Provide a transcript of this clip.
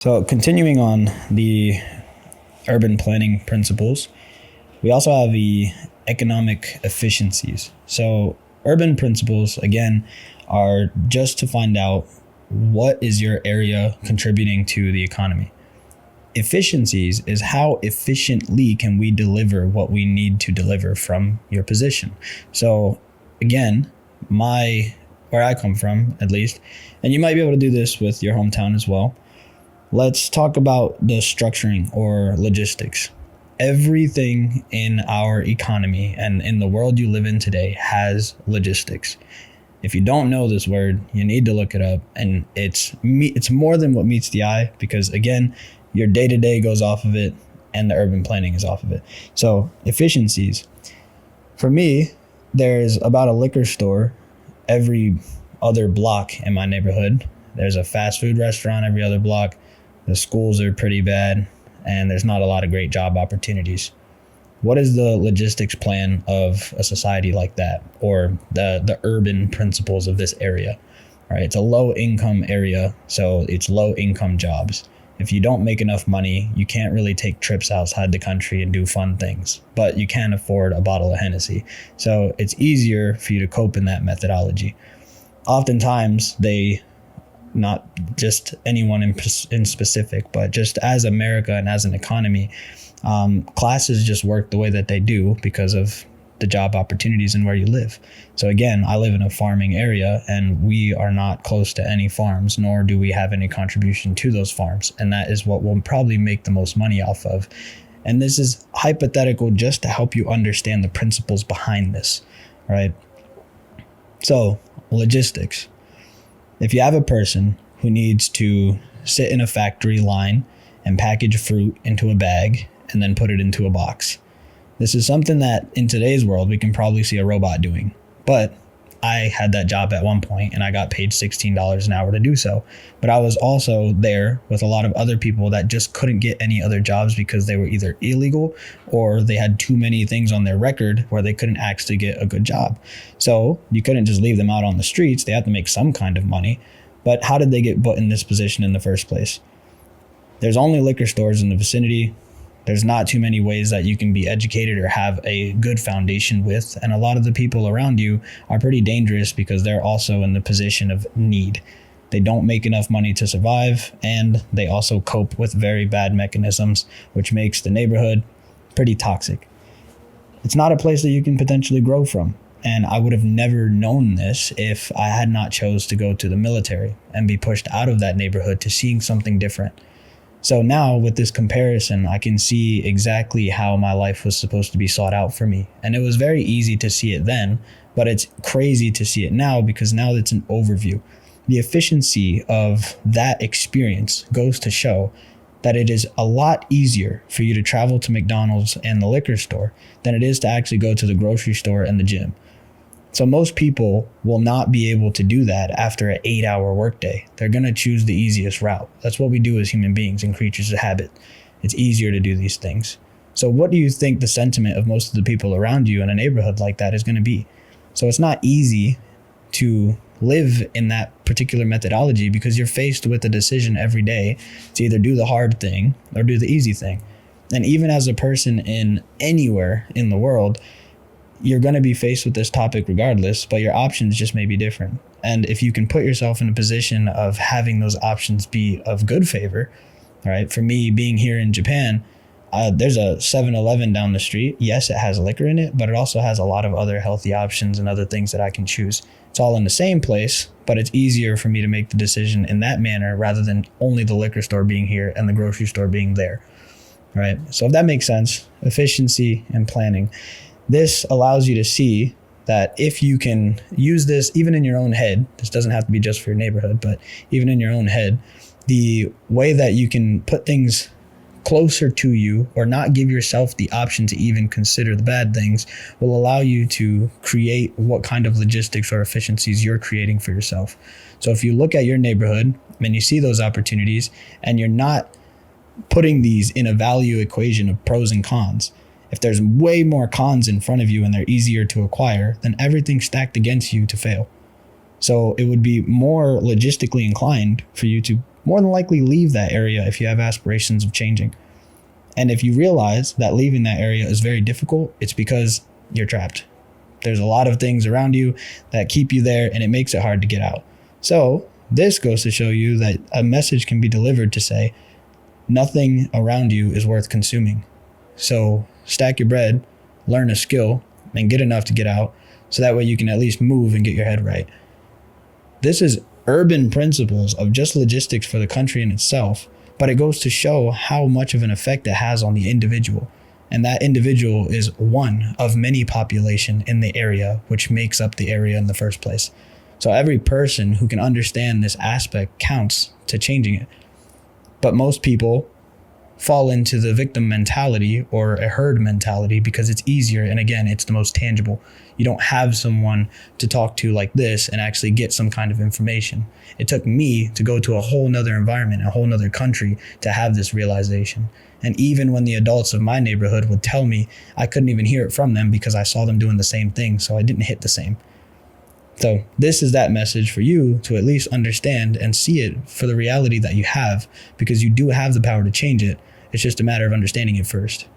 So continuing on the urban planning principles, we also have the economic efficiencies. So urban principles, again, are just to find out what is your area contributing to the economy. Efficiencies is how efficiently can we deliver what we need to deliver from your position. So again, where I come from, at least, and you might be able to do this with your hometown as well. Let's talk about the structuring or logistics. Everything in our economy and in the world you live in today has logistics. If you don't know this word, you need to look it up. And it's more than what meets the eye, because again, your day-to-day goes off of it and the urban planning is off of it. So efficiencies. For me, there's about a liquor store every other block in my neighborhood. There's a fast food restaurant every other block. The schools are pretty bad, and there's not a lot of great job opportunities. What is the logistics plan of a society like that, or the urban principles of this area? Right? It's a low income area, so it's low income jobs. If you don't make enough money, you can't really take trips outside the country and do fun things, but you can afford a bottle of Hennessy. So it's easier for you to cope in that methodology. Oftentimes, not just anyone in specific, but just as America and as an economy, classes just work the way that they do because of the job opportunities and where you live. So again, I live in a farming area, and we are not close to any farms, nor do we have any contribution to those farms. And that is what we'll probably make the most money off of. And this is hypothetical just to help you understand the principles behind this, right? So logistics. If you have a person who needs to sit in a factory line and package fruit into a bag and then put it into a box, this is something that in today's world we can probably see a robot doing. But I had that job at one point and I got paid $16 an hour to do so. But I was also there with a lot of other people that just couldn't get any other jobs because they were either illegal or they had too many things on their record where they couldn't actually get a good job. So you couldn't just leave them out on the streets. They had to make some kind of money. But how did they get put in this position in the first place? There's only liquor stores in the vicinity. There's not too many ways that you can be educated or have a good foundation with. And a lot of the people around you are pretty dangerous because they're also in the position of need. They don't make enough money to survive, and they also cope with very bad mechanisms, which makes the neighborhood pretty toxic. It's not a place that you can potentially grow from. And I would have never known this if I had not chose to go to the military and be pushed out of that neighborhood to seeing something different. So now with this comparison, I can see exactly how my life was supposed to be sought out for me. And it was very easy to see it then, but it's crazy to see it now because now it's an overview. The efficiency of that experience goes to show that it is a lot easier for you to travel to McDonald's and the liquor store than it is to actually go to the grocery store and the gym. So most people will not be able to do that after an 8-hour workday. They're going to choose the easiest route. That's what we do as human beings and creatures of habit. It's easier to do these things. So what do you think the sentiment of most of the people around you in a neighborhood like that is going to be? So it's not easy to live in that particular methodology because you're faced with a decision every day to either do the hard thing or do the easy thing. And even as a person in anywhere in the world, you're going to be faced with this topic regardless, but your options just may be different. And if you can put yourself in a position of having those options be of good favor, right? For me, being here in Japan, there's a 7-Eleven down the street. Yes, it has liquor in it, but it also has a lot of other healthy options and other things that I can choose. It's all in the same place, but it's easier for me to make the decision in that manner rather than only the liquor store being here and the grocery store being there, right? So if that makes sense, efficiency and planning. This allows you to see that if you can use this even in your own head, this doesn't have to be just for your neighborhood, but even in your own head, the way that you can put things closer to you or not give yourself the option to even consider the bad things will allow you to create what kind of logistics or efficiencies you're creating for yourself. So if you look at your neighborhood and you see those opportunities and you're not putting these in a value equation of pros and cons, if there's way more cons in front of you and they're easier to acquire, then everything's stacked against you to fail. So it would be more logistically inclined for you to more than likely leave that area if you have aspirations of changing. And if you realize that leaving that area is very difficult, it's because you're trapped. There's a lot of things around you that keep you there, and it makes it hard to get out. So this goes to show you that a message can be delivered to say, nothing around you is worth consuming. So stack your bread, learn a skill, and get enough to get out, so that way you can at least move and get your head right. This is urban principles of just logistics for the country in itself, but it goes to show how much of an effect it has on the individual. And that individual is one of many population in the area, which makes up the area in the first place. So every person who can understand this aspect counts to changing it. But most people fall into the victim mentality or a herd mentality because it's easier, and again, it's the most tangible. You don't have someone to talk to like this and actually get some kind of information. It took me to go to a whole nother environment, a whole nother country to have this realization. And even when the adults of my neighborhood would tell me, I couldn't even hear it from them because I saw them doing the same thing, so I didn't hit the same. So this is that message for you to at least understand and see it for the reality that you have, because you do have the power to change it. It's just a matter of understanding it first.